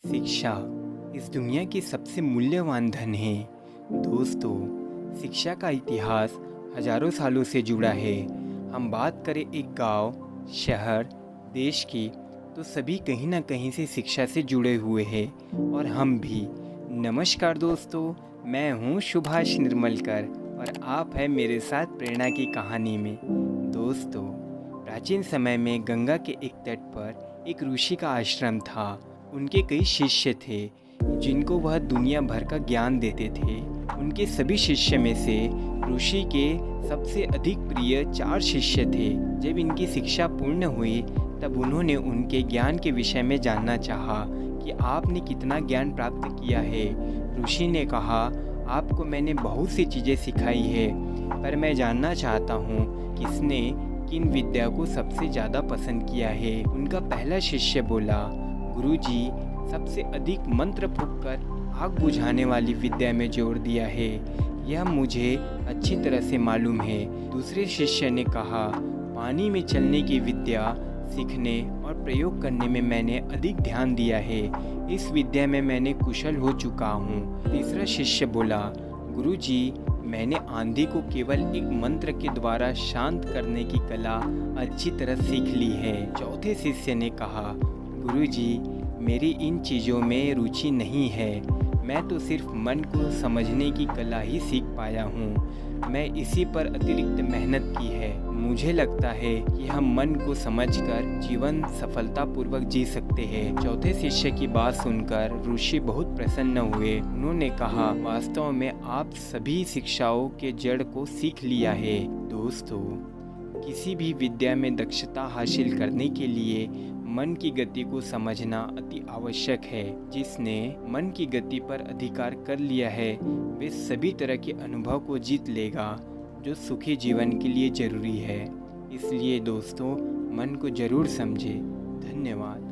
शिक्षा इस दुनिया की सबसे मूल्यवान धन है। दोस्तों, शिक्षा का इतिहास हजारों सालों से जुड़ा है। हम बात करें एक गांव, शहर, देश की, तो सभी कहीं ना कहीं से शिक्षा से जुड़े हुए हैं और हम भी। नमस्कार दोस्तों, मैं हूं सुभाष निर्मलकर और आप हैं मेरे साथ प्रेरणा की कहानी में। दोस्तों, प्राचीन समय में गंगा के एक तट पर एक ऋषि का आश्रम था। उनके कई शिष्य थे जिनको वह दुनिया भर का ज्ञान देते थे। उनके सभी शिष्य में से ऋषि के सबसे अधिक प्रिय 4 शिष्य थे। जब इनकी शिक्षा पूर्ण हुई तब उन्होंने उनके ज्ञान के विषय में जानना चाहा कि आपने कितना ज्ञान प्राप्त किया है। ऋषि ने कहा, आपको मैंने बहुत सी चीज़ें सिखाई है, पर मैं जानना चाहता हूँ किसने किन विद्या को सबसे ज़्यादा पसंद किया है। उनका पहला शिष्य बोला, गुरुजी, सबसे अधिक मंत्र फूंककर आग बुझाने वाली विद्या में जोर दिया है, यह मुझे अच्छी तरह से मालूम है। दूसरे शिष्य ने कहा, पानी में चलने की विद्या सीखने और प्रयोग करने में मैंने अधिक ध्यान दिया है, इस विद्या में मैंने कुशल हो चुका हूँ। तीसरा शिष्य बोला, गुरुजी, मैंने आंधी को केवल एक मंत्र के द्वारा शांत करने की कला अच्छी तरह सीख ली है। चौथे शिष्य ने कहा, गुरुजी, मेरी इन चीज़ों में रुचि नहीं है, मैं तो सिर्फ मन को समझने की कला ही सीख पाया हूँ। मैं इसी पर अतिरिक्त मेहनत की है। मुझे लगता है कि हम मन को समझकर जीवन सफलतापूर्वक जी सकते हैं। चौथे शिष्य की बात सुनकर ऋषि बहुत प्रसन्न हुए। उन्होंने कहा, वास्तव में आप सभी शिक्षाओं के जड़ को सीख लिया है। दोस्तों, किसी भी विद्या में दक्षता हासिल करने के लिए मन की गति को समझना अति आवश्यक है। जिसने मन की गति पर अधिकार कर लिया है वे सभी तरह के अनुभव को जीत लेगा जो सुखी जीवन के लिए जरूरी है। इसलिए दोस्तों, मन को जरूर समझें। धन्यवाद।